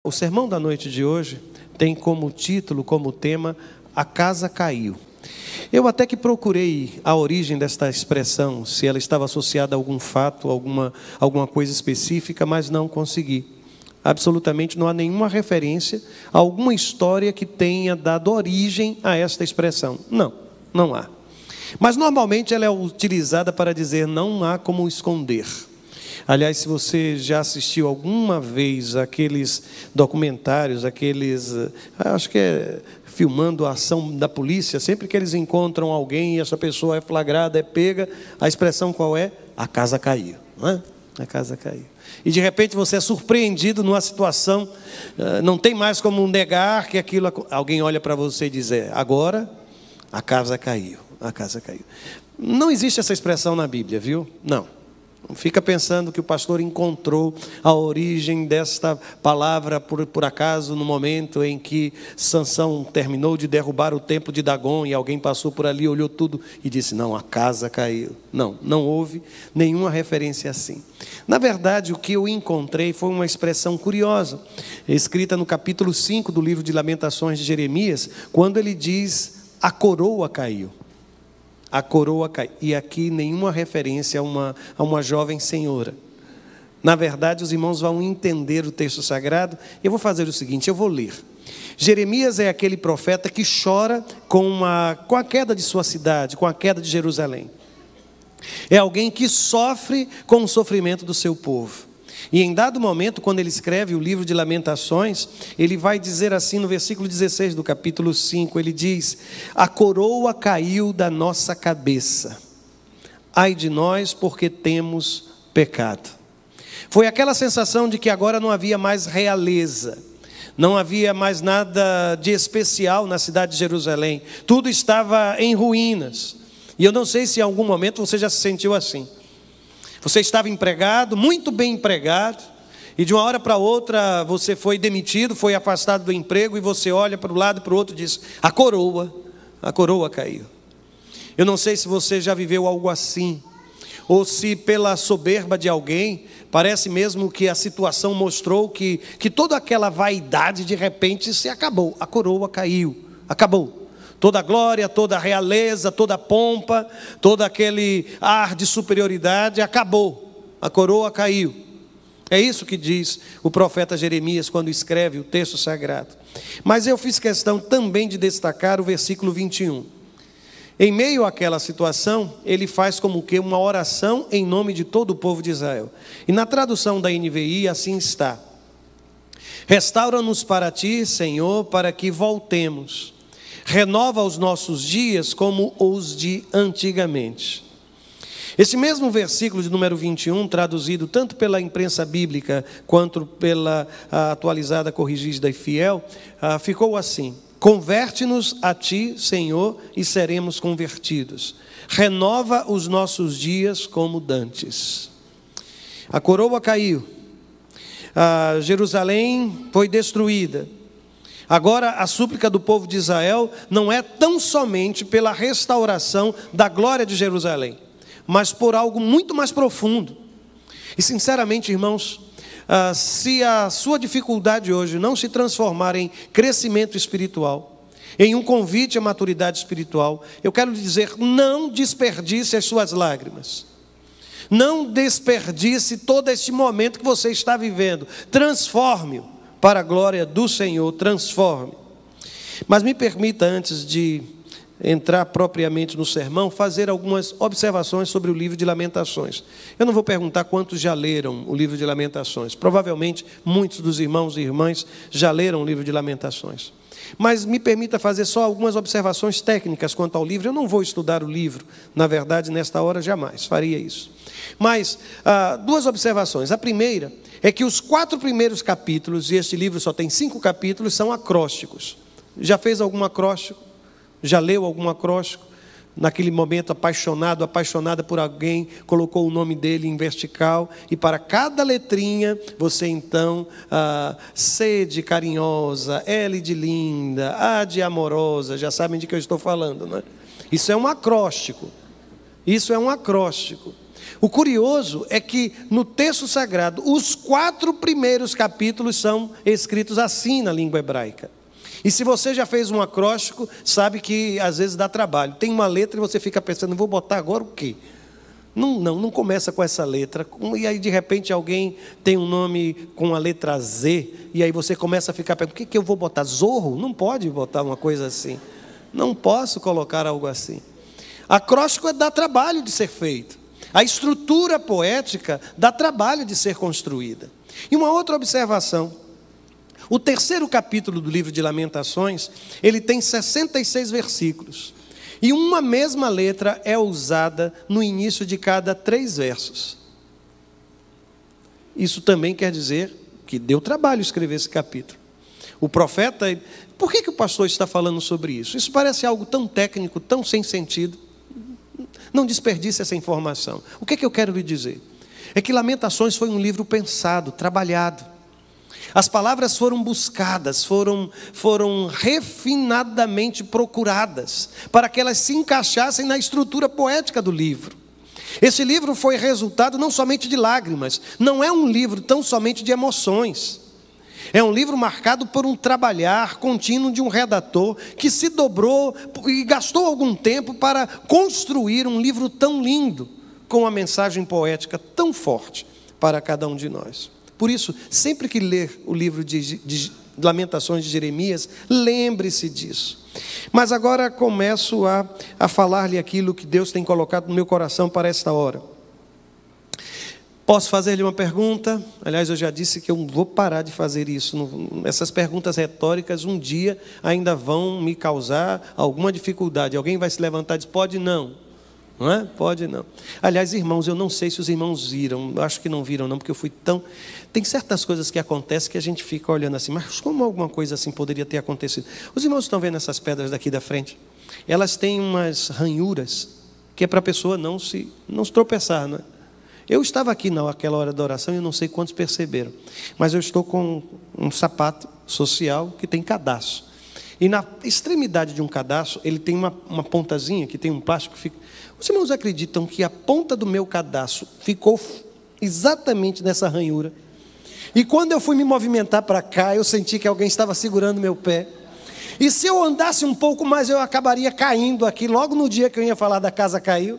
O sermão da noite de hoje tem como título, como tema, A Casa Caiu. Eu até que procurei a origem desta expressão, se ela estava associada a algum fato, alguma coisa específica, mas não consegui. Absolutamente não há nenhuma referência a alguma história que tenha dado origem a esta expressão. Não há. Mas normalmente ela é utilizada para dizer não há como esconder. Aliás, se você já assistiu alguma vez aqueles documentários, acho que é filmando a ação da polícia, sempre que eles encontram alguém e essa pessoa é flagrada, é pega, a expressão qual é? A casa caiu, não é? A casa caiu. E de repente você é surpreendido numa situação, não tem mais como negar que aquilo, alguém olha para você e diz, agora a casa caiu, a casa caiu. Não existe essa expressão na Bíblia, viu? Não fica pensando que o pastor encontrou a origem desta palavra por acaso no momento em que Sansão terminou de derrubar o templo de Dagon e alguém passou por ali, olhou tudo e disse, não, a casa caiu. Não houve nenhuma referência assim. Na verdade, o que eu encontrei foi uma expressão curiosa, escrita no capítulo 5 do livro de Lamentações de Jeremias, quando ele diz, a coroa caiu. A coroa caiu. E aqui nenhuma referência a uma jovem senhora. Na verdade, os irmãos vão entender o texto sagrado. Eu vou fazer o seguinte, eu vou ler. Jeremias é aquele profeta que chora com a queda de sua cidade, com a queda de Jerusalém. É alguém que sofre com o sofrimento do seu povo. E em dado momento, quando ele escreve o livro de Lamentações, ele vai dizer assim no versículo 16 do capítulo 5, ele diz, a coroa caiu da nossa cabeça, ai de nós porque temos pecado. Foi aquela sensação de que agora não havia mais realeza, não havia mais nada de especial na cidade de Jerusalém, tudo estava em ruínas. E eu não sei se em algum momento você já se sentiu assim. Você estava empregado, muito bem empregado, e de uma hora para outra você foi demitido, foi afastado do emprego, e você olha para um lado e para o outro e diz, a coroa caiu. Eu não sei se você já viveu algo assim, ou se pela soberba de alguém, parece mesmo que a situação mostrou que toda aquela vaidade de repente se acabou, a coroa caiu, acabou. Toda a glória, toda a realeza, toda a pompa, todo aquele ar de superioridade, acabou. A coroa caiu. É isso que diz o profeta Jeremias quando escreve o texto sagrado. Mas eu fiz questão também de destacar o versículo 21. Em meio àquela situação, ele faz como que uma oração em nome de todo o povo de Israel. E na tradução da NVI assim está. Restaura-nos para ti, Senhor, para que voltemos. Renova os nossos dias como os de antigamente. Esse mesmo versículo de número 21, traduzido tanto pela imprensa bíblica quanto pela atualizada, corrigida e fiel, ficou assim: converte-nos a ti, Senhor, e seremos convertidos. Renova os nossos dias como dantes. A coroa caiu, Jerusalém foi destruída. Agora, a súplica do povo de Israel não é tão somente pela restauração da glória de Jerusalém, mas por algo muito mais profundo. E sinceramente, irmãos, se a sua dificuldade hoje não se transformar em crescimento espiritual, em um convite à maturidade espiritual, eu quero lhe dizer, não desperdice as suas lágrimas. Não desperdice todo este momento que você está vivendo. Transforme-o. Para a glória do Senhor, transforme. Mas me permita, antes de entrar propriamente no sermão, fazer algumas observações sobre o livro de Lamentações. Eu não vou perguntar quantos já leram o livro de Lamentações. Provavelmente, muitos dos irmãos e irmãs já leram o livro de Lamentações. Mas me permita fazer só algumas observações técnicas quanto ao livro. Eu não vou estudar o livro, na verdade, nesta hora jamais faria isso. Mas, duas observações. A primeira é que os 4 primeiros capítulos, e este livro só tem 5 capítulos, são acrósticos. Já fez algum acróstico? Já leu algum acróstico? Naquele momento apaixonado, apaixonada por alguém, colocou o nome dele em vertical, e para cada letrinha, você então, C de carinhosa, L de linda, A de amorosa, já sabem de que eu estou falando, né? Isso é um acróstico. Isso é um acróstico. O curioso é que no texto sagrado, os 4 primeiros capítulos são escritos assim na língua hebraica. E se você já fez um acróstico, sabe que às vezes dá trabalho. Tem uma letra e você fica pensando, vou botar agora o quê? Não começa com essa letra. E aí de repente alguém tem um nome com a letra Z, e aí você começa a ficar pensando, o que eu vou botar? Zorro? Não pode botar uma coisa assim. Não posso colocar algo assim. Acróstico dá trabalho de ser feito. A estrutura poética dá trabalho de ser construída. E uma outra observação. O 3º capítulo do livro de Lamentações, ele tem 66 versículos. E uma mesma letra é usada no início de cada 3 versos. Isso também quer dizer que deu trabalho escrever esse capítulo. O profeta, por que o pastor está falando sobre isso? Isso parece algo tão técnico, tão sem sentido. Não desperdice essa informação. O que eu quero lhe dizer? É que Lamentações foi um livro pensado, trabalhado. As palavras foram buscadas, foram refinadamente procuradas, para que elas se encaixassem na estrutura poética do livro. Esse livro foi resultado não somente de lágrimas, não é um livro tão somente de emoções. É um livro marcado por um trabalhar contínuo de um redator que se dobrou e gastou algum tempo para construir um livro tão lindo, com uma mensagem poética tão forte para cada um de nós. Por isso, sempre que ler o livro de Lamentações de Jeremias, lembre-se disso. Mas agora começo a falar-lhe aquilo que Deus tem colocado no meu coração para esta hora. Posso fazer-lhe uma pergunta? Aliás, eu já disse que eu vou parar de fazer isso. Essas perguntas retóricas um dia ainda vão me causar alguma dificuldade. Alguém vai se levantar e dizer, pode não. Não é? Pode não. Aliás, irmãos, eu não sei se os irmãos viram. Acho que não viram não, porque eu fui tão... Tem certas coisas que acontecem que a gente fica olhando assim, mas como alguma coisa assim poderia ter acontecido? Os irmãos estão vendo essas pedras daqui da frente? Elas têm umas ranhuras, que é para a pessoa não se tropeçar, não é? Eu estava aqui naquela hora da oração e eu não sei quantos perceberam, mas eu estou com um sapato social que tem cadarço. E na extremidade de um cadarço, ele tem uma pontazinha que tem um plástico que fica... Os irmãos acreditam que a ponta do meu cadarço ficou exatamente nessa ranhura? E quando eu fui me movimentar para cá, eu senti que alguém estava segurando meu pé. E se eu andasse um pouco mais, eu acabaria caindo aqui. Logo no dia que eu ia falar da casa caiu,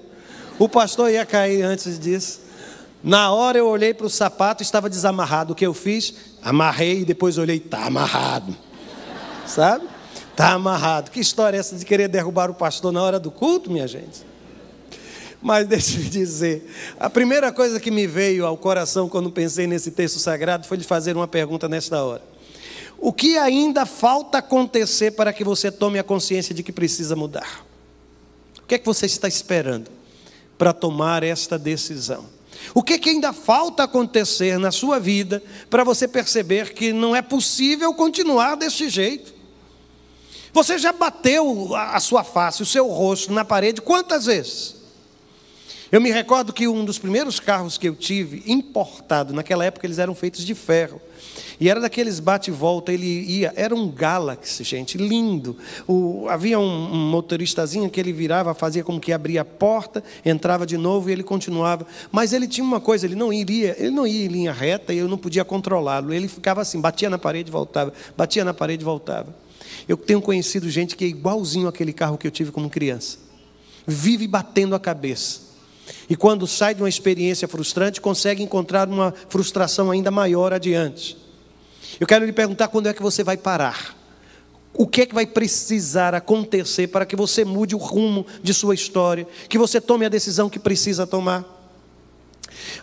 o pastor ia cair antes disso. Na hora eu olhei para o sapato, estava desamarrado. O que eu fiz? Amarrei e depois olhei, está amarrado. Sabe? Está amarrado. Que história é essa de querer derrubar o pastor na hora do culto, minha gente? Mas deixa eu dizer, a primeira coisa que me veio ao coração quando pensei nesse texto sagrado foi lhe fazer uma pergunta nesta hora. O que ainda falta acontecer para que você tome a consciência de que precisa mudar? O que é que você está esperando para tomar esta decisão? O que é que ainda falta acontecer na sua vida para você perceber que não é possível continuar desse jeito? Você já bateu a sua face, o seu rosto na parede quantas vezes? Eu me recordo que um dos primeiros carros que eu tive, importado, naquela época eles eram feitos de ferro. E era daqueles bate e volta, era um Galaxy, gente, lindo. Havia um motoristazinho que ele virava, fazia como que abria a porta, entrava de novo e ele continuava. Mas ele tinha uma coisa, ele não ia em linha reta e eu não podia controlá-lo. Ele ficava assim, batia na parede e voltava, batia na parede e voltava. Eu tenho conhecido gente que é igualzinho àquele carro que eu tive como criança. Vive batendo a cabeça. E quando sai de uma experiência frustrante, consegue encontrar uma frustração ainda maior adiante. Eu quero lhe perguntar quando é que você vai parar. O que é que vai precisar acontecer para que você mude o rumo de sua história, que você tome a decisão que precisa tomar.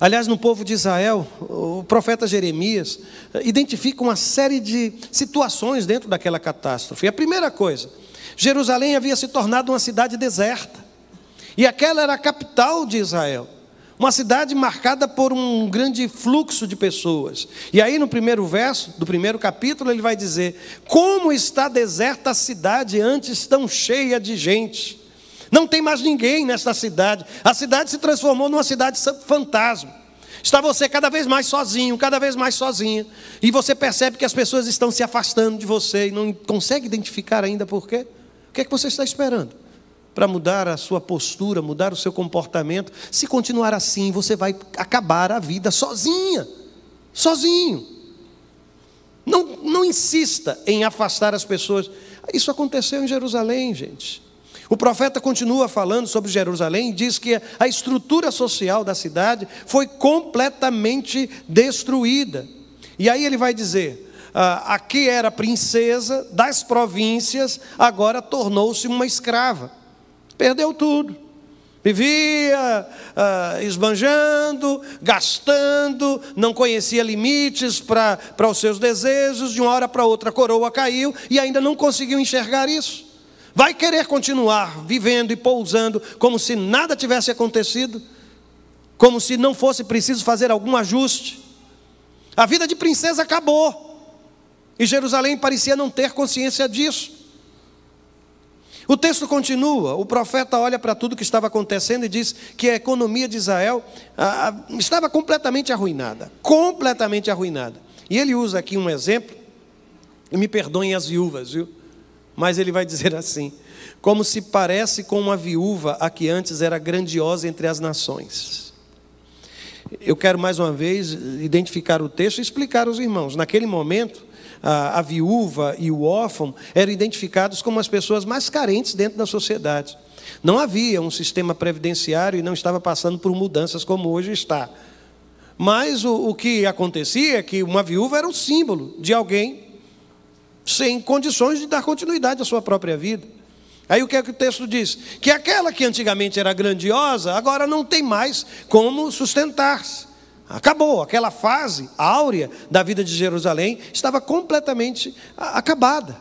Aliás, no povo de Israel, o profeta Jeremias identifica uma série de situações dentro daquela catástrofe. E a primeira coisa, Jerusalém havia se tornado uma cidade deserta. E aquela era a capital de Israel. Uma cidade marcada por um grande fluxo de pessoas. E aí no primeiro verso, do primeiro capítulo, ele vai dizer: como está deserta a cidade antes tão cheia de gente. Não tem mais ninguém nesta cidade. A cidade se transformou numa cidade fantasma. Está você cada vez mais sozinho, cada vez mais sozinha. E você percebe que as pessoas estão se afastando de você e não consegue identificar ainda por quê. O que é que você está esperando? para mudar a sua postura, mudar o seu comportamento. Se continuar assim, você vai acabar a vida sozinho. Não insista em afastar as pessoas. Isso aconteceu em Jerusalém, gente. O profeta continua falando sobre Jerusalém e diz que a estrutura social da cidade foi completamente destruída. E aí ele vai dizer, a que era princesa das províncias, agora tornou-se uma escrava. Perdeu tudo. Vivia esbanjando, gastando, não conhecia limites para os seus desejos. De uma hora para outra a coroa caiu e ainda não conseguiu enxergar isso. Vai querer continuar vivendo e pousando como se nada tivesse acontecido, como se não fosse preciso fazer algum ajuste. A vida de princesa acabou e Jerusalém parecia não ter consciência disso. O texto continua, o profeta olha para tudo que estava acontecendo e diz que a economia de Israel estava completamente arruinada. E ele usa aqui um exemplo, e me perdoem as viúvas, viu? Mas ele vai dizer assim, como se parece com uma viúva a que antes era grandiosa entre as nações. Eu quero mais uma vez identificar o texto e explicar aos irmãos. Naquele momento, a viúva e o órfão eram identificados como as pessoas mais carentes dentro da sociedade. Não havia um sistema previdenciário e não estava passando por mudanças como hoje está. Mas o que acontecia é que uma viúva era um símbolo de alguém sem condições de dar continuidade à sua própria vida. Aí o que é que o texto diz? Que aquela que antigamente era grandiosa, agora não tem mais como sustentar-se. Acabou, aquela fase áurea da vida de Jerusalém estava completamente acabada.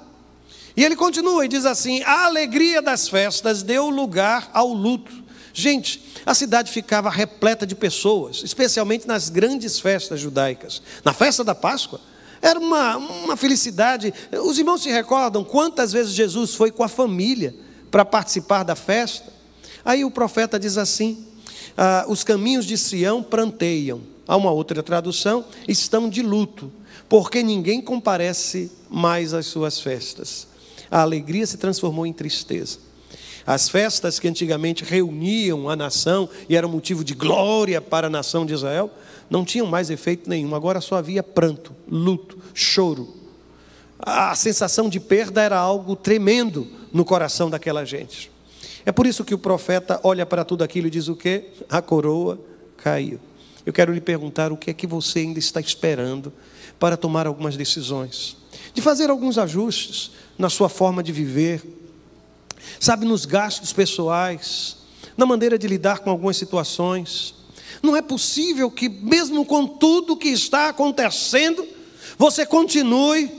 E ele continua e diz assim, a alegria das festas deu lugar ao luto. Gente, a cidade ficava repleta de pessoas, especialmente nas grandes festas judaicas. Na festa da Páscoa, era uma felicidade. Os irmãos se recordam quantas vezes Jesus foi com a família para participar da festa? Aí o profeta diz assim, os caminhos de Sião pranteiam. Há uma outra tradução, estão de luto, porque ninguém comparece mais às suas festas. A alegria se transformou em tristeza. As festas que antigamente reuniam a nação e eram motivo de glória para a nação de Israel, não tinham mais efeito nenhum, agora só havia pranto, luto, choro. A sensação de perda era algo tremendo no coração daquela gente. É por isso que o profeta olha para tudo aquilo e diz o quê? A coroa caiu. Eu quero lhe perguntar o que é que você ainda está esperando para tomar algumas decisões, de fazer alguns ajustes na sua forma de viver, sabe, nos gastos pessoais, na maneira de lidar com algumas situações. Não é possível que mesmo com tudo que está acontecendo, você continue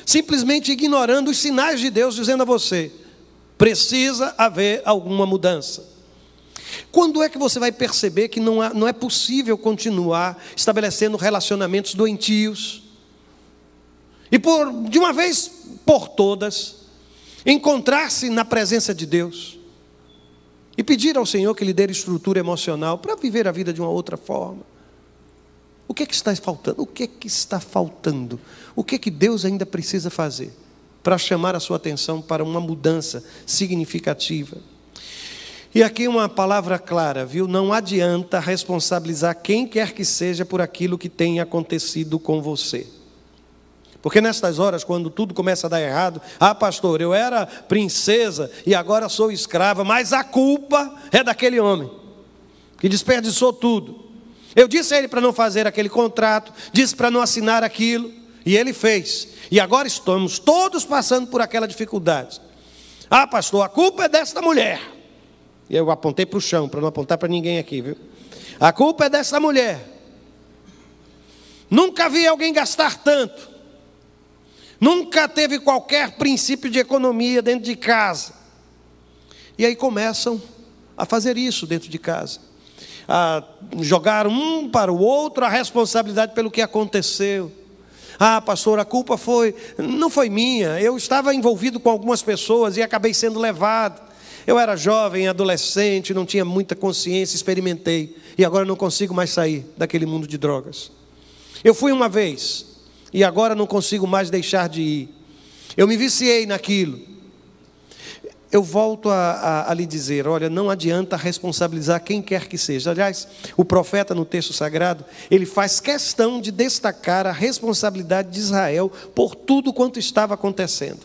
simplesmente ignorando os sinais de Deus, dizendo a você, precisa haver alguma mudança. Quando é que você vai perceber que não é possível continuar estabelecendo relacionamentos doentios? E de uma vez por todas, encontrar-se na presença de Deus e pedir ao Senhor que lhe dê estrutura emocional para viver a vida de uma outra forma. O que é que está faltando? O que é que está faltando? O que é que Deus ainda precisa fazer para chamar a sua atenção para uma mudança significativa? E aqui uma palavra clara, viu? Não adianta responsabilizar quem quer que seja por aquilo que tem acontecido com você. Porque nestas horas, quando tudo começa a dar errado, pastor, eu era princesa e agora sou escrava, mas a culpa é daquele homem que desperdiçou tudo. Eu disse a ele para não fazer aquele contrato, disse para não assinar aquilo, e ele fez. E agora estamos todos passando por aquela dificuldade. Pastor, a culpa é desta mulher. E eu apontei para o chão, para não apontar para ninguém aqui, viu? A culpa é dessa mulher. Nunca vi alguém gastar tanto. Nunca teve qualquer princípio de economia dentro de casa. E aí começam a fazer isso dentro de casa. A jogar um para o outro a responsabilidade pelo que aconteceu. Pastor, a culpa não foi minha. Eu estava envolvido com algumas pessoas e acabei sendo levado. Eu era jovem, adolescente, não tinha muita consciência, experimentei. E agora não consigo mais sair daquele mundo de drogas. Eu fui uma vez, e agora não consigo mais deixar de ir. Eu me viciei naquilo. eu volto a lhe dizer, olha, não adianta responsabilizar quem quer que seja. Aliás, o profeta no texto sagrado, ele faz questão de destacar a responsabilidade de Israel por tudo quanto estava acontecendo.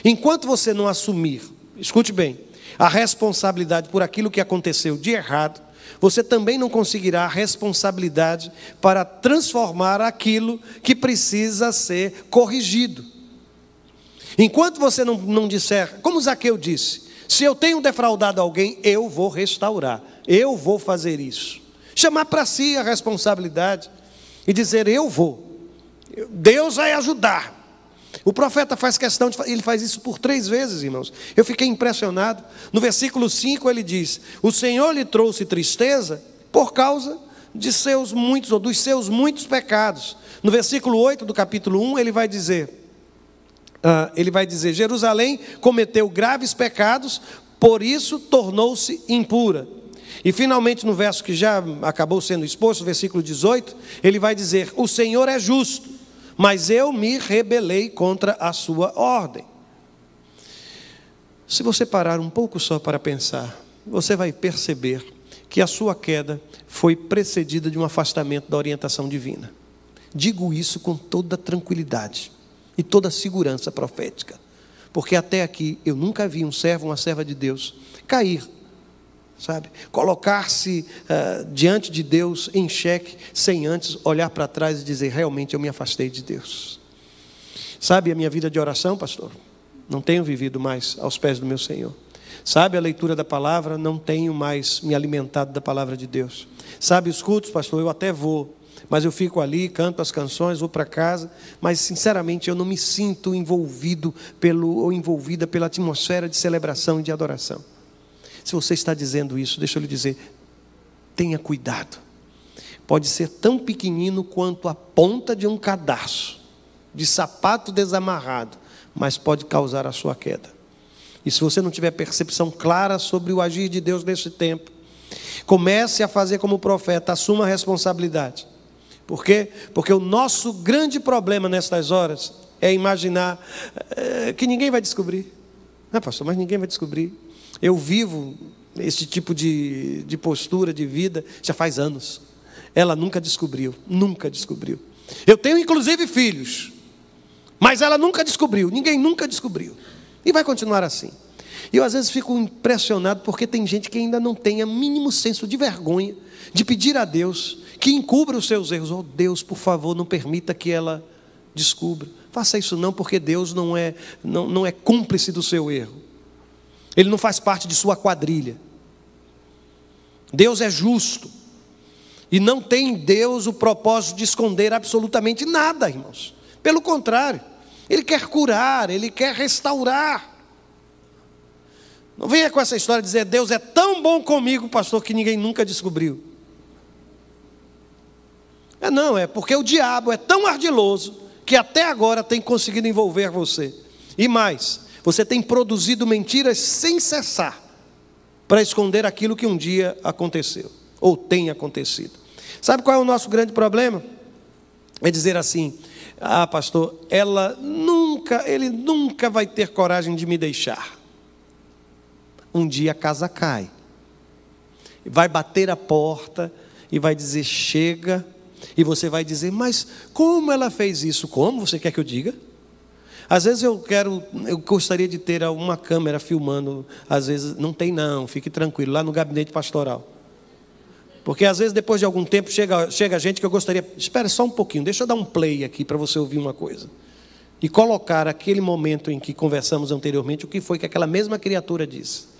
Enquanto você não assumir, escute bem, a responsabilidade por aquilo que aconteceu de errado, você também não conseguirá a responsabilidade para transformar aquilo que precisa ser corrigido. Enquanto você não disser, como Zaqueu disse, se eu tenho defraudado alguém, eu vou restaurar, eu vou fazer isso. Chamar para si a responsabilidade e dizer, eu vou, Deus vai ajudar. O profeta faz questão, ele faz isso por 3 vezes, irmãos. Eu fiquei impressionado. No versículo 5 ele diz, o Senhor lhe trouxe tristeza por causa de seus muitos, ou dos seus muitos pecados. No versículo 8 do capítulo 1 ele vai dizer, Jerusalém cometeu graves pecados, por isso tornou-se impura. E finalmente no verso que já acabou sendo exposto, versículo 18, ele vai dizer, o Senhor é justo, mas eu me rebelei contra a sua ordem. Se você parar um pouco só para pensar, você vai perceber que a sua queda foi precedida de um afastamento da orientação divina. Digo isso com toda tranquilidade e toda segurança profética, porque até aqui eu nunca vi um servo, uma serva de Deus cair, sabe, colocar-se diante de Deus em xeque, sem antes olhar para trás e dizer, realmente eu me afastei de Deus. Sabe a minha vida de oração, pastor? Não tenho vivido mais aos pés do meu Senhor. Sabe a leitura da palavra? Não tenho mais me alimentado da palavra de Deus. Sabe os cultos, pastor? Eu até vou, mas eu fico ali, canto as canções, vou para casa, mas sinceramente eu não me sinto envolvido ou envolvida pela atmosfera de celebração e de adoração. Se você está dizendo isso, deixa eu lhe dizer, tenha cuidado. Pode ser tão pequenino quanto a ponta de um cadarço, de sapato desamarrado, mas pode causar a sua queda. E se você não tiver percepção clara sobre o agir de Deus nesse tempo, comece a fazer como profeta, assuma a responsabilidade. Por quê? Porque o nosso grande problema nestas horas é imaginar que ninguém vai descobrir. Não, pastor, mas ninguém vai descobrir. Eu vivo esse tipo de postura de vida já faz anos. Ela nunca descobriu, nunca descobriu. Eu tenho inclusive filhos, mas ela nunca descobriu, ninguém nunca descobriu. E vai continuar assim. E eu às vezes fico impressionado porque tem gente que ainda não tem o mínimo senso de vergonha de pedir a Deus que encubra os seus erros. Oh Deus, por favor, não permita que ela descubra. Faça isso não, porque Deus não é cúmplice do seu erro. Ele não faz parte de sua quadrilha. Deus é justo. E não tem em Deus o propósito de esconder absolutamente nada, irmãos. Pelo contrário, Ele quer curar, Ele quer restaurar. Não venha com essa história de dizer, Deus é tão bom comigo, pastor, que ninguém nunca descobriu. Não, é porque o diabo é tão ardiloso que até agora tem conseguido envolver você. E mais, você tem produzido mentiras sem cessar para esconder aquilo que um dia aconteceu, ou tem acontecido. Sabe qual é o nosso grande problema? É dizer assim, pastor, ele nunca vai ter coragem de me deixar. Um dia a casa cai, vai bater a porta e vai dizer, chega, e você vai dizer, mas como ela fez isso? Como você quer que eu diga? Às vezes eu gostaria de ter uma câmera filmando, às vezes não tem não, fique tranquilo, lá no gabinete pastoral. Porque às vezes depois de algum tempo chega gente que eu gostaria, espera só um pouquinho, deixa eu dar um play aqui para você ouvir uma coisa. E colocar aquele momento em que conversamos anteriormente, o que foi que aquela mesma criatura disse.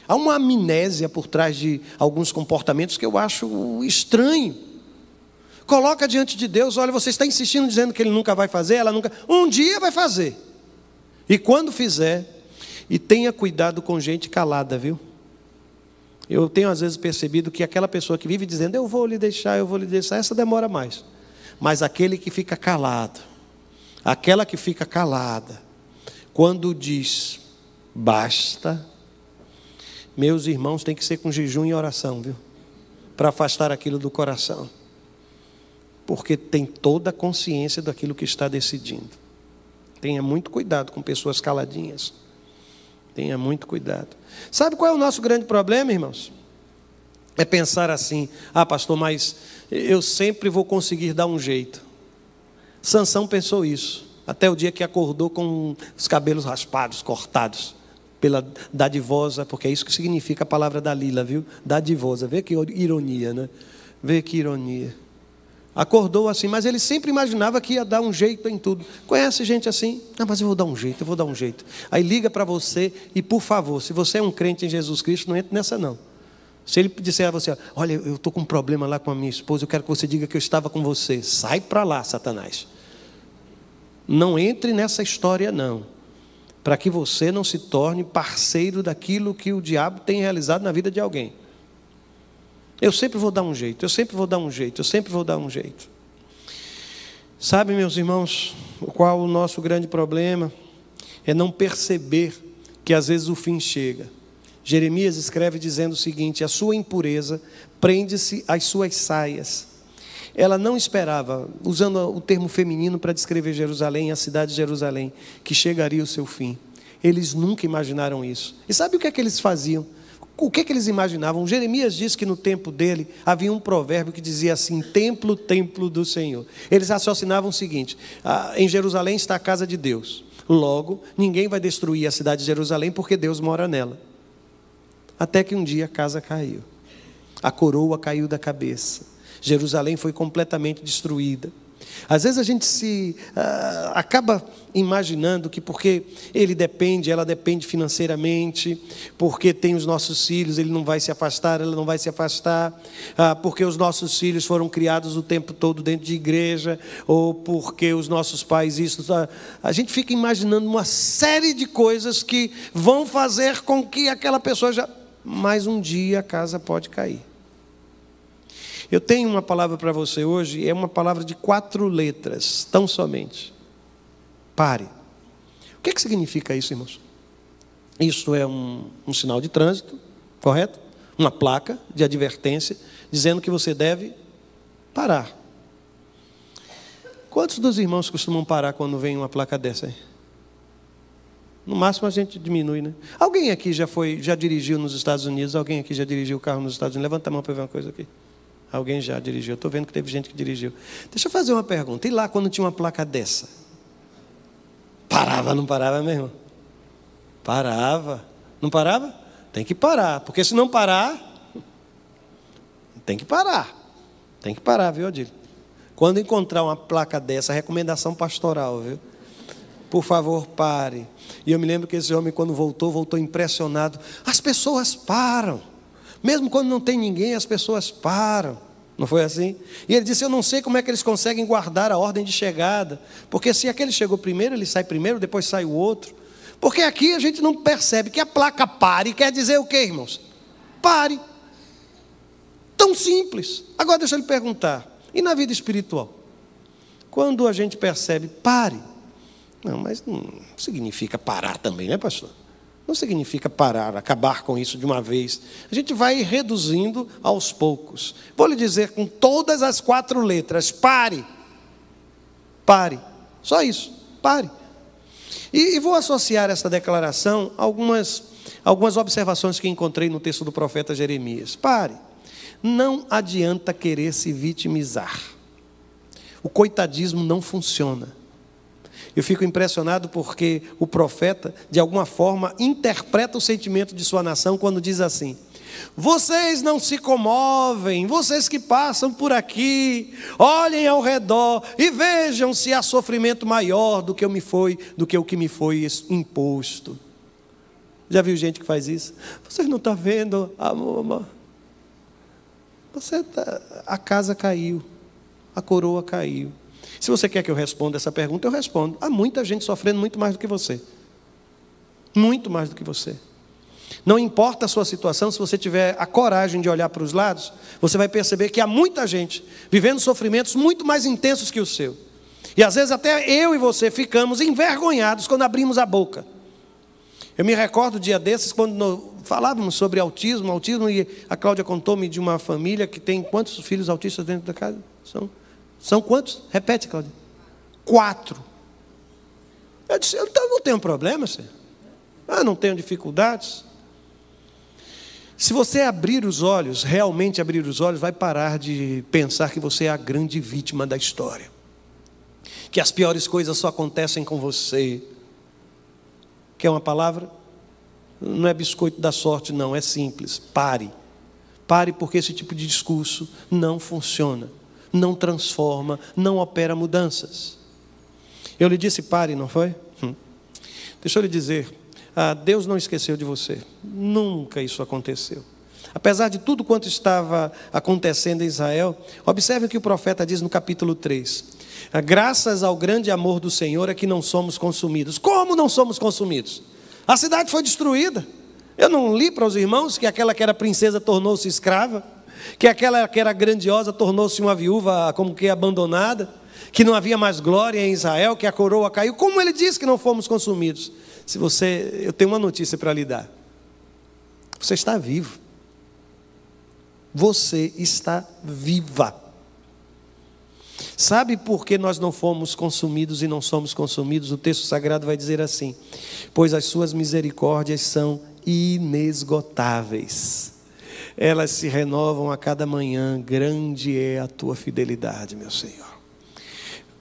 Há uma amnésia por trás de alguns comportamentos que eu acho estranho. Coloca diante de Deus, olha, você está insistindo dizendo que Ele nunca vai fazer, ela nunca, um dia vai fazer. E quando fizer, e tenha cuidado com gente calada, viu? Eu tenho às vezes percebido que aquela pessoa que vive dizendo, eu vou lhe deixar, essa demora mais. Mas aquele que fica calado, aquela que fica calada, quando diz, basta, meus irmãos, tem que ser com jejum e oração, viu? Para afastar aquilo do coração. Porque tem toda a consciência daquilo que está decidindo. Tenha muito cuidado com pessoas caladinhas. Tenha muito cuidado. Sabe qual é o nosso grande problema, irmãos? É pensar assim: ah, pastor, mas eu sempre vou conseguir dar um jeito. Sansão pensou isso, até o dia que acordou com os cabelos raspados, cortados pela dadivosa, porque é isso que significa a palavra Dalila, viu? Dadivosa, vê que ironia, né? Vê que ironia. Acordou assim, mas ele sempre imaginava que ia dar um jeito em tudo. Conhece gente assim? Ah, mas eu vou dar um jeito, eu vou dar um jeito. Aí liga para você e, por favor, se você é um crente em Jesus Cristo, não entre nessa não. Se ele disser a você: olha, eu estou com um problema lá com a minha esposa, eu quero que você diga que eu estava com você. Sai para lá, Satanás. Não entre nessa história não, para que você não se torne parceiro daquilo que o diabo tem realizado na vida de alguém. Eu sempre vou dar um jeito, eu sempre vou dar um jeito, eu sempre vou dar um jeito. Sabe, meus irmãos, qual o nosso grande problema? É não perceber que às vezes o fim chega. Jeremias escreve dizendo o seguinte: a sua impureza prende-se às suas saias. Ela não esperava, usando o termo feminino para descrever Jerusalém, a cidade de Jerusalém, que chegaria o seu fim. Eles nunca imaginaram isso. E sabe o que é que eles faziam? O que é que eles imaginavam? Jeremias diz que no tempo dele havia um provérbio que dizia assim: templo, templo do Senhor. Eles raciocinavam o seguinte: em Jerusalém está a casa de Deus. Logo, ninguém vai destruir a cidade de Jerusalém porque Deus mora nela. Até que um dia a casa caiu. A coroa caiu da cabeça. Jerusalém foi completamente destruída. Às vezes a gente acaba imaginando que porque ela depende financeiramente, porque tem os nossos filhos, ele não vai se afastar, ela não vai se afastar, porque os nossos filhos foram criados o tempo todo dentro de igreja, ou porque os nossos pais isso. A gente fica imaginando uma série de coisas que vão fazer com que aquela pessoa mas um dia a casa pode cair. Eu tenho uma palavra para você hoje, é uma palavra de 4 letras, tão somente. Pare. O que significa isso, irmãos? Isso é um sinal de trânsito, correto? Uma placa de advertência, dizendo que você deve parar. Quantos dos irmãos costumam parar quando vem uma placa dessa aí? No máximo a gente diminui, né? Alguém aqui já dirigiu nos Estados Unidos? Alguém aqui já dirigiu o carro nos Estados Unidos? Levanta a mão para ver uma coisa aqui. Alguém já dirigiu? Eu estou vendo que teve gente que dirigiu. Deixa eu fazer uma pergunta. E lá quando tinha uma placa dessa? Parava, não parava mesmo? Parava. Não parava? Tem que parar. Porque se não parar, tem que parar. Tem que parar, viu, Adílio? Quando encontrar uma placa dessa, recomendação pastoral, viu? Por favor, pare. E eu me lembro que esse homem, quando voltou impressionado. As pessoas param. Mesmo quando não tem ninguém, as pessoas param. Não foi assim? E ele disse: eu não sei como é que eles conseguem guardar a ordem de chegada. Porque se aquele chegou primeiro, ele sai primeiro, depois sai o outro. Porque aqui a gente não percebe que a placa pare quer dizer o quê, irmãos? Pare. Tão simples. Agora deixa eu lhe perguntar. E na vida espiritual? Quando a gente percebe, pare. Não, mas não significa parar também, né, pastor? Não significa parar, acabar com isso de uma vez. A gente vai reduzindo aos poucos. Vou lhe dizer com todas as 4 letras: pare. Pare. Só isso, pare. E vou associar essa declaração a algumas observações que encontrei no texto do profeta Jeremias. Pare. Não adianta querer se vitimizar. O coitadismo não funciona. Eu fico impressionado porque o profeta, de alguma forma, interpreta o sentimento de sua nação quando diz assim: vocês não se comovem, vocês que passam por aqui, olhem ao redor e vejam se há sofrimento maior do que o que me foi imposto. Já viu gente que faz isso? Vocês não estão vendo, amor? A casa caiu, a coroa caiu. Se você quer que eu responda essa pergunta, eu respondo. Há muita gente sofrendo muito mais do que você. Muito mais do que você. Não importa a sua situação, se você tiver a coragem de olhar para os lados, você vai perceber que há muita gente vivendo sofrimentos muito mais intensos que o seu. E às vezes até eu e você ficamos envergonhados quando abrimos a boca. Eu me recordo dia desses, quando falávamos sobre autismo, e a Cláudia contou-me de uma família que tem quantos filhos autistas dentro da casa? São quantos? Repete, Cláudia. 4. Eu disse: eu não tenho problema, senhor. Não tenho dificuldades. Se você abrir os olhos, realmente abrir os olhos, vai parar de pensar que você é a grande vítima da história, que as piores coisas só acontecem com você. Quer uma palavra? Não é biscoito da sorte, não, é simples. Pare, porque esse tipo de discurso não funciona, não transforma, não opera mudanças. Eu lhe disse pare, não foi? Deixa eu lhe dizer, Deus não esqueceu de você, nunca isso aconteceu. Apesar de tudo quanto estava acontecendo em Israel, observe o que o profeta diz no capítulo 3. Graças ao grande amor do Senhor é que não somos consumidos. Como não somos consumidos? A cidade foi destruída. Eu não li para os irmãos que aquela que era princesa tornou-se escrava, que aquela que era grandiosa tornou-se uma viúva como que abandonada, que não havia mais glória em Israel, que a coroa caiu. Como ele diz que não fomos consumidos? Eu tenho uma notícia para lhe dar. Você está vivo. Você está viva. Sabe por que nós não fomos consumidos e não somos consumidos? O texto sagrado vai dizer assim: pois as suas misericórdias são inesgotáveis, elas se renovam a cada manhã, grande é a tua fidelidade, meu Senhor.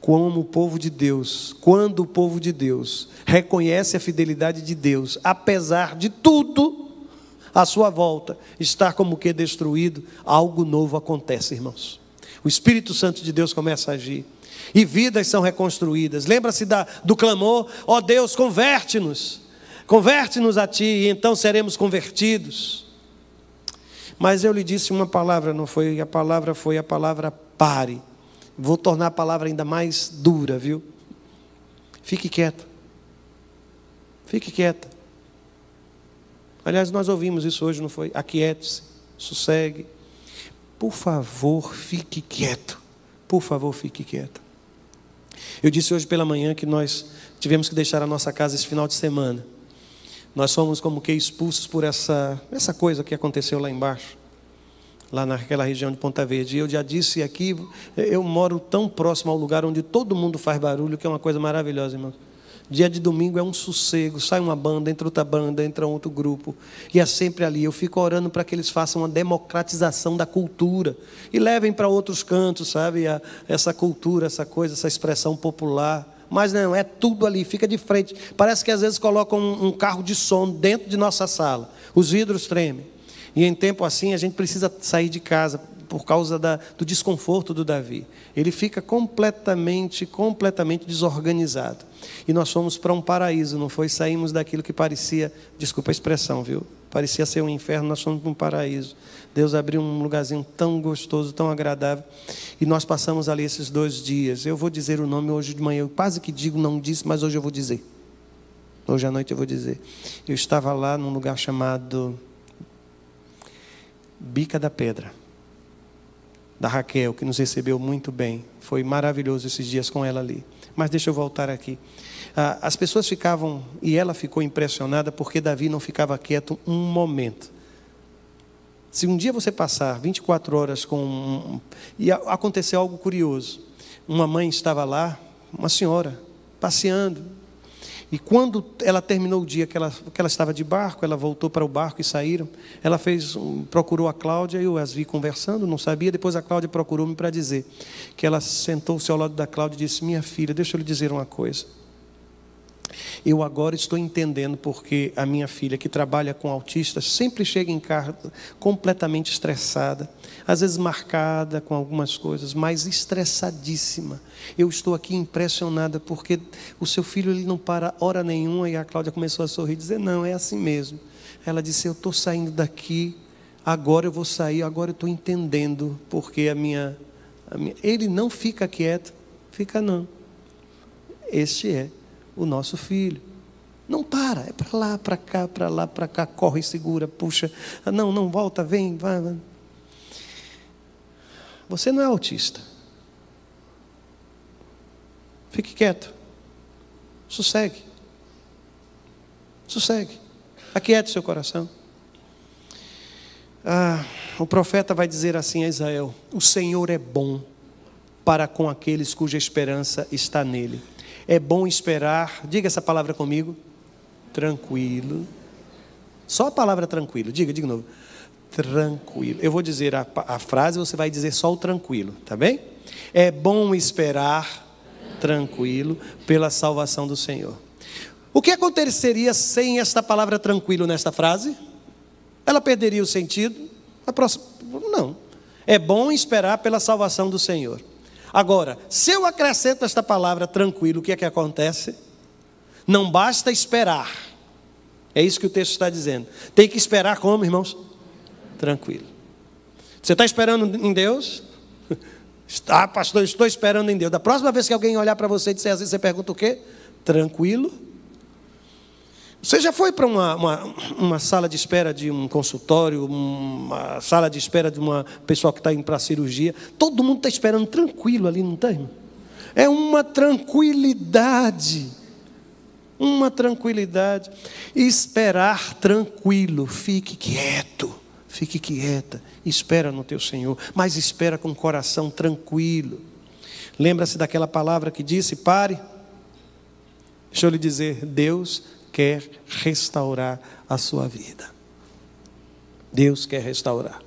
Como o povo de Deus, quando o povo de Deus reconhece a fidelidade de Deus, apesar de tudo à sua volta estar como que destruído, algo novo acontece, irmãos. O Espírito Santo de Deus começa a agir, e vidas são reconstruídas. Lembra-se do clamor: ó Deus, converte-nos a Ti, e então seremos convertidos. Mas eu lhe disse uma palavra, não foi? A palavra foi a palavra pare. Vou tornar a palavra ainda mais dura, viu? Fique quieto. Fique quieta. Aliás, nós ouvimos isso hoje, não foi? Aquiete-se, sossegue. Por favor, fique quieto. Por favor, fique quieto. Eu disse hoje pela manhã que nós tivemos que deixar a nossa casa esse final de semana. Nós fomos como que expulsos por essa coisa que aconteceu lá embaixo, lá naquela região de Ponta Verde. E eu já disse aqui, eu moro tão próximo ao lugar onde todo mundo faz barulho, que é uma coisa maravilhosa, irmão. Dia de domingo é um sossego, sai uma banda, entra outra banda, entra outro grupo, e é sempre ali. Eu fico orando para que eles façam uma democratização da cultura e levem para outros cantos, sabe, essa cultura, essa coisa, essa expressão popular. Mas não, é tudo ali, fica de frente. Parece que às vezes colocam um carro de som dentro de nossa sala, os vidros tremem. E em tempo assim a gente precisa sair de casa por causa do desconforto do Davi. Ele fica completamente desorganizado. E nós fomos para um paraíso, não foi? Saímos daquilo que parecia, desculpa a expressão, viu? Parecia ser um inferno, nós fomos para um paraíso. Deus abriu um lugarzinho tão gostoso, tão agradável. E nós passamos ali esses 2 dias. Eu vou dizer o nome hoje de manhã. Eu quase que digo, não disse, mas hoje eu vou dizer. Hoje à noite eu vou dizer. Eu estava lá num lugar chamado Bica da Pedra, da Raquel, que nos recebeu muito bem. Foi maravilhoso esses dias com ela ali. Mas deixa eu voltar aqui. As pessoas ficavam, e ela ficou impressionada, porque Davi não ficava quieto um momento. Se um dia você passar 24 horas e aconteceu algo curioso. Uma mãe estava lá, uma senhora, passeando. E quando ela terminou o dia que ela estava de barco, ela voltou para o barco e saíram. Ela procurou a Cláudia, eu as vi conversando, não sabia. Depois a Cláudia procurou-me para dizer que ela sentou-se ao lado da Cláudia e disse: minha filha, deixa eu lhe dizer uma coisa. Eu agora estou entendendo porque a minha filha, que trabalha com autistas, sempre chega em casa completamente estressada, às vezes marcada com algumas coisas, mas estressadíssima. Eu estou aqui impressionada porque o seu filho ele não para hora nenhuma. E a Cláudia começou a sorrir e dizer: não, é assim mesmo. Ela disse: eu estou saindo daqui, agora eu vou sair, agora eu estou entendendo porque ele não fica quieto, fica não. Este é o nosso filho. Não para, é para lá, para cá, para lá, para cá, corre, segura, puxa. Não, volta, vem, vai. Você não é autista. Fique quieto. Sossegue. Aquiete seu coração. O profeta vai dizer assim a Israel: o Senhor é bom para com aqueles cuja esperança está nele. É bom esperar, diga essa palavra comigo, tranquilo. Só a palavra tranquilo. Diga de novo. Tranquilo. Eu vou dizer a frase, você vai dizer só o tranquilo, tá bem? É bom esperar tranquilo pela salvação do Senhor. O que aconteceria sem esta palavra tranquilo nesta frase? Ela perderia o sentido? Não. É bom esperar pela salvação do Senhor. Agora, se eu acrescento esta palavra tranquilo, o que é que acontece? Não basta esperar. É isso que o texto está dizendo. Tem que esperar como, irmãos? Tranquilo. Você está esperando em Deus? Está, pastor, eu estou esperando em Deus. Da próxima vez que alguém olhar para você e disser assim, você pergunta o quê? Tranquilo? Você já foi para uma sala de espera de um consultório, uma sala de espera de uma pessoa que está indo para a cirurgia? Todo mundo está esperando tranquilo ali, não está, irmão? É uma tranquilidade. Uma tranquilidade. Esperar tranquilo. Fique quieto. Fique quieta. Espera no teu Senhor. Mas espera com o coração tranquilo. Lembra-se daquela palavra que disse: pare. Deixa eu lhe dizer, Deus quer restaurar a sua vida. Deus quer restaurar.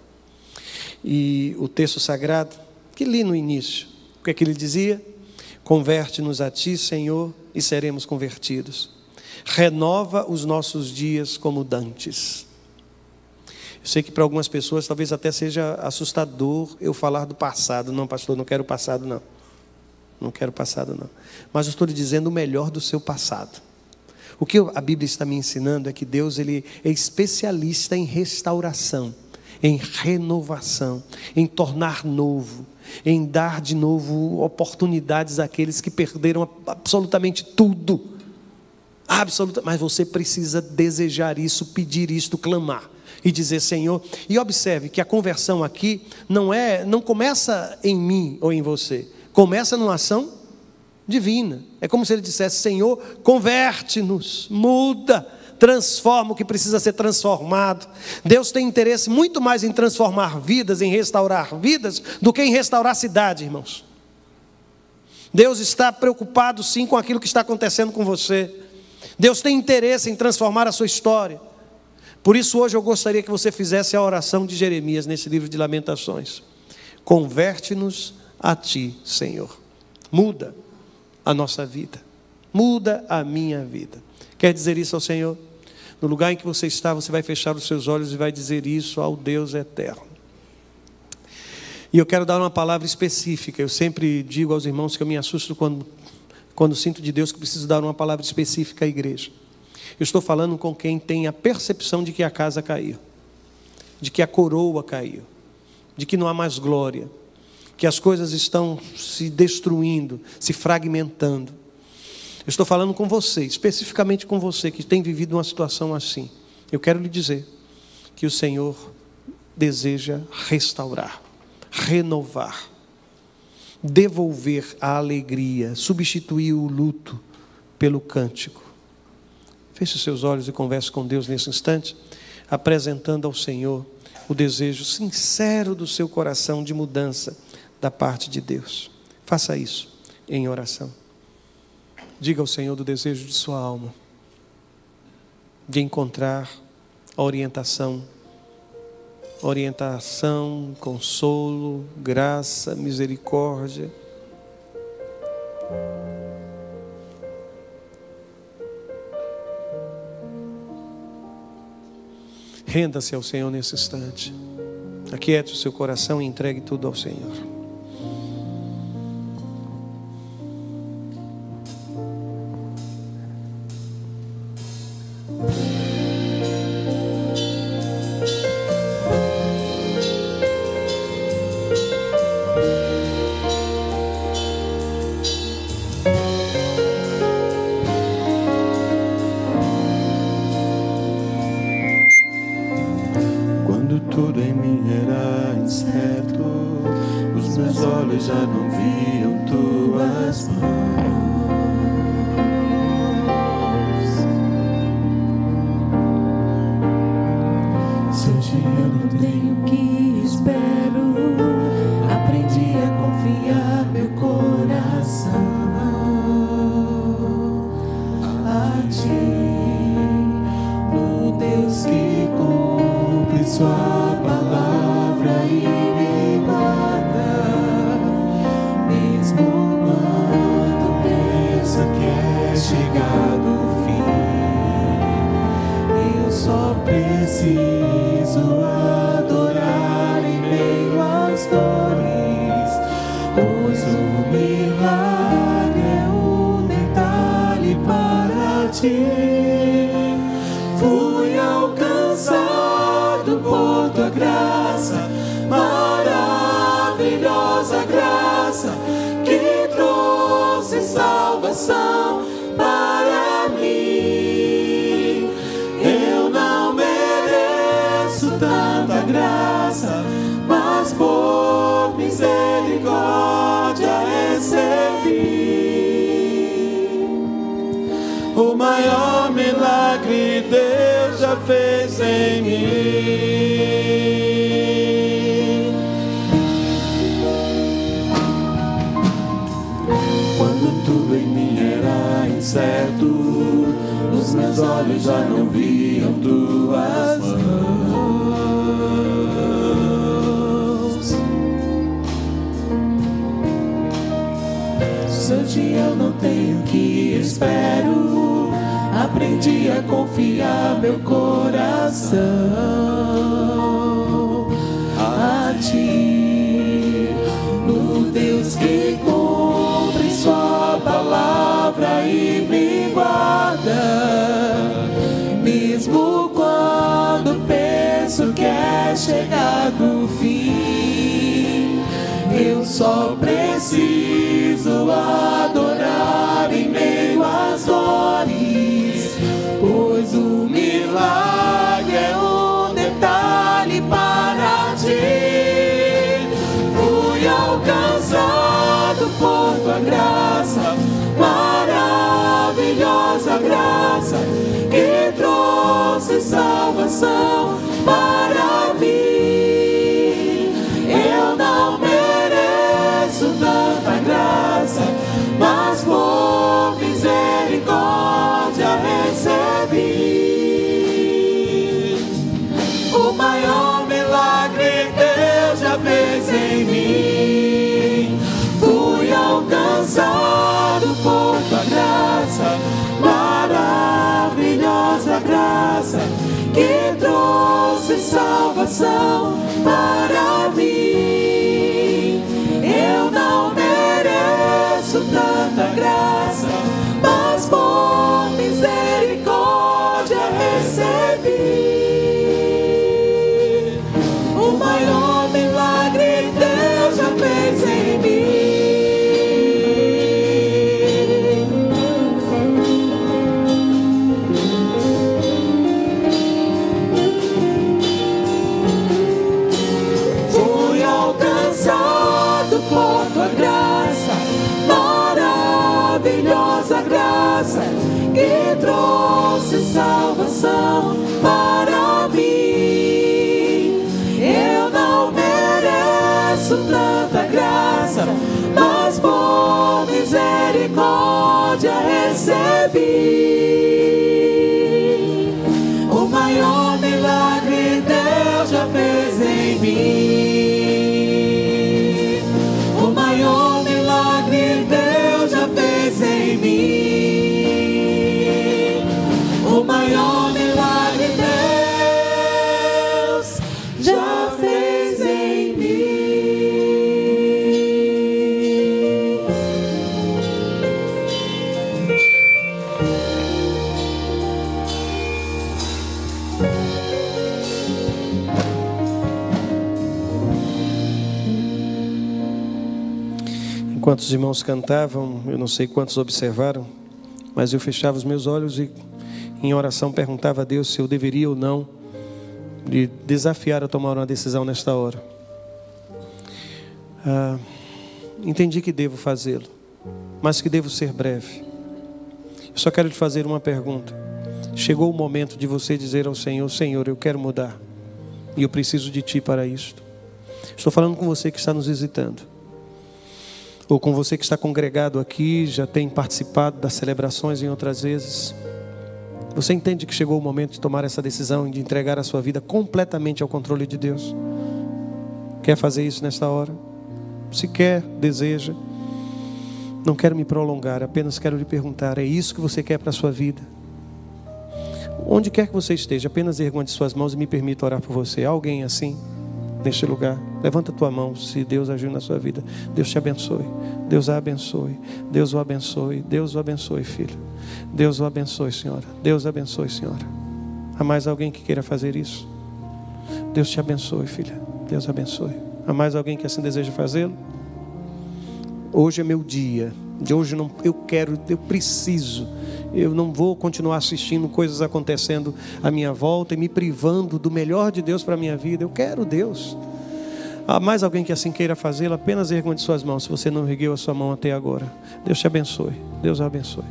E o texto sagrado, que li no início, o que é que ele dizia? Converte-nos a ti, Senhor, e seremos convertidos. Renova os nossos dias como dantes. Eu sei que para algumas pessoas talvez até seja assustador eu falar do passado. Não, pastor, não quero o passado, não. Não quero o passado, não. Mas eu estou lhe dizendo o melhor do seu passado. O que a Bíblia está me ensinando é que Deus, ele é especialista em restauração, em renovação, em tornar novo, em dar de novo oportunidades àqueles que perderam absolutamente tudo. Mas você precisa desejar isso, pedir isto, clamar e dizer: Senhor. E observe que a conversão aqui não começa em mim ou em você, começa numa ação divina. É como se ele dissesse: Senhor, converte-nos, muda, transforma o que precisa ser transformado. Deus tem interesse muito mais em transformar vidas, em restaurar vidas, do que em restaurar cidade, irmãos. Deus está preocupado sim com aquilo que está acontecendo com você. Deus tem interesse em transformar a sua história. Por isso hoje eu gostaria que você fizesse a oração de Jeremias nesse livro de Lamentações. Converte-nos a ti, Senhor. Muda a nossa vida. Muda a minha vida. Quer dizer isso ao Senhor? No lugar em que você está, você vai fechar os seus olhos e vai dizer isso ao Deus eterno. E eu quero dar uma palavra específica. Eu sempre digo aos irmãos que eu me assusto quando sinto de Deus que preciso dar uma palavra específica à igreja. Eu estou falando com quem tem a percepção de que a casa caiu, de que a coroa caiu, de que não há mais glória, que as coisas estão se destruindo, se fragmentando. Eu estou falando com você, especificamente com você que tem vivido uma situação assim. Eu quero lhe dizer que o Senhor deseja restaurar, renovar, devolver a alegria, substituir o luto pelo cântico. Feche os seus olhos e converse com Deus nesse instante, apresentando ao Senhor o desejo sincero do seu coração de mudança da parte de Deus. Faça isso em oração. Diga ao Senhor do desejo de sua alma, de encontrar a orientação, consolo, graça, misericórdia. Renda-se ao Senhor nesse instante. Aquiete o seu coração e entregue tudo ao Senhor. Tudo em mim era incerto, os meus olhos já não viam tuas mãos. Se hoje eu não tenho o que espero, aprendi a confiar meu coração a ti. Deus que cumpre sua palavra e me guarda, mesmo quando pensa que é chegado o fim. Eu só preciso adorar em meio às dores, pois o milagre é um detalhe para ti. Fui alcançado por tua graça, maravilhosa graça, que trouxe salvação para mim. Eu não mereço tanta graça, mas por misericórdia recebi. O maior milagre Deus já fez em mim. Quando tudo em mim era incerto, os meus olhos já não viam tuas mãos. Se hoje eu não tenho o que espero, aprendi a confiar meu coração a ti, no Deus que cumpre sua palavra e me guarda, mesmo quando penso que é chegado o fim. Eu só preciso adorar em meio às dores, pois o milagre é um detalhe para ti. Fui alcançado por tua graça, maravilhosa graça, que trouxe salvação para mim. Eu não mereço tanta graça, mas por misericórdia recebi. O maior milagre Deus já fez em mim. Fui alcançado por tua graça, maravilhosa graça, que trouxe salvação para mim. Eu não mereço tanta graça, mas por misericórdia recebi. O maior milagre Deus já fez em mim. Fui alcançado por tua graça, maravilhosa graça, que trouxe salvação para mim. Eu não mereço tanta graça, mas por misericórdia recebi. O maior milagre Deus já fez em mim. O maior milagre Deus já fez em mim. O maior milagre Deus já fez em mim. Enquanto os irmãos cantavam, eu não sei quantos observaram, mas eu fechava os meus olhos e em oração perguntava a Deus se eu deveria ou não lhe desafiar a tomar uma decisão nesta hora. Entendi que devo fazê-lo, mas que devo ser breve. Eu só quero te fazer uma pergunta. Chegou o momento de você dizer ao Senhor: Senhor, eu quero mudar e eu preciso de Ti para isto. Estou falando com você que está nos visitando, ou com você que está congregado aqui, já tem participado das celebrações em outras vezes. Você entende que chegou o momento de tomar essa decisão e de entregar a sua vida completamente ao controle de Deus? Quer fazer isso nesta hora? Se quer, deseja. Não quero me prolongar, apenas quero lhe perguntar: é isso que você quer para a sua vida? Onde quer que você esteja, apenas ergue suas mãos e me permita orar por você. Há alguém assim, neste lugar? Levanta a tua mão, se Deus agiu na sua vida. Deus te abençoe. Deus a abençoe. Deus o abençoe. Deus o abençoe, filho. Deus o abençoe, senhora. Deus abençoe, senhora. Há mais alguém que queira fazer isso? Deus te abençoe, filha. Deus abençoe. Há mais alguém que assim deseja fazê-lo? Hoje é meu dia. De hoje não, eu preciso. Eu não vou continuar assistindo coisas acontecendo à minha volta e me privando do melhor de Deus para a minha vida. Eu quero Deus. Há mais alguém que assim queira fazê-lo? Apenas erga uma de suas mãos, se você não ergueu a sua mão até agora. Deus te abençoe. Deus a abençoe.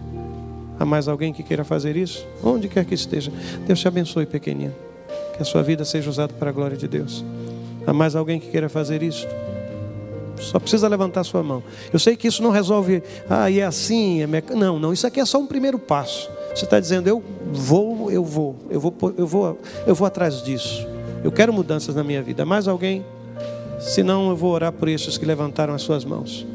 Há mais alguém que queira fazer isso? Onde quer que esteja. Deus te abençoe, pequenino. Que a sua vida seja usada para a glória de Deus. Há mais alguém que queira fazer isso? Só precisa levantar sua mão. Eu sei que isso não resolve, e é assim, não, isso aqui é só um primeiro passo. Você está dizendo: eu vou atrás disso. Eu quero mudanças na minha vida. Mais alguém? Se não, eu vou orar por esses que levantaram as suas mãos.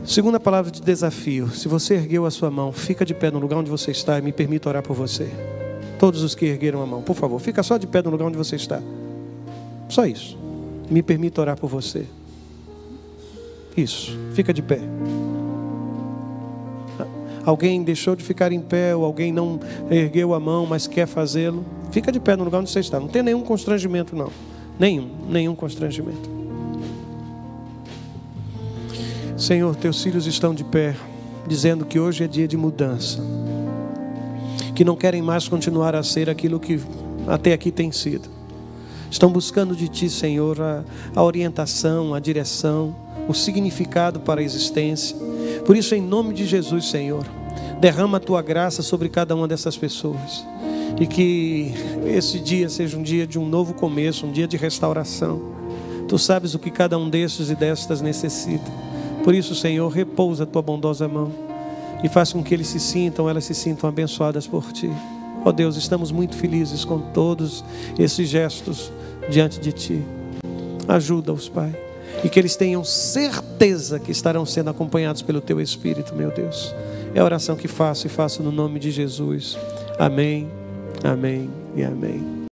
Segunda palavra de desafio: se você ergueu a sua mão, fica de pé no lugar onde você está e me permita orar por você. Todos os que ergueram a mão, por favor, fica só de pé no lugar onde você está. Só isso. Me permita orar por você. Isso, fica de pé. Alguém deixou de ficar em pé, ou alguém não ergueu a mão, mas quer fazê-lo? Fica de pé no lugar onde você está. Não tem nenhum constrangimento, não. Nenhum constrangimento. Senhor, teus filhos estão de pé, dizendo que hoje é dia de mudança, que não querem mais continuar a ser aquilo que até aqui tem sido. Estão buscando de Ti, Senhor, a orientação, a direção, o significado para a existência. Por isso, em nome de Jesus, Senhor, derrama a Tua graça sobre cada uma dessas pessoas. E que esse dia seja um dia de um novo começo, um dia de restauração. Tu sabes o que cada um desses e destas necessita. Por isso, Senhor, repousa a Tua bondosa mão e faça com que elas se sintam abençoadas por Ti. Ó Deus, estamos muito felizes com todos esses gestos diante de Ti. Ajuda-os, Pai, e que eles tenham certeza que estarão sendo acompanhados pelo Teu Espírito, meu Deus. É a oração que faço no nome de Jesus. Amém, amém e amém.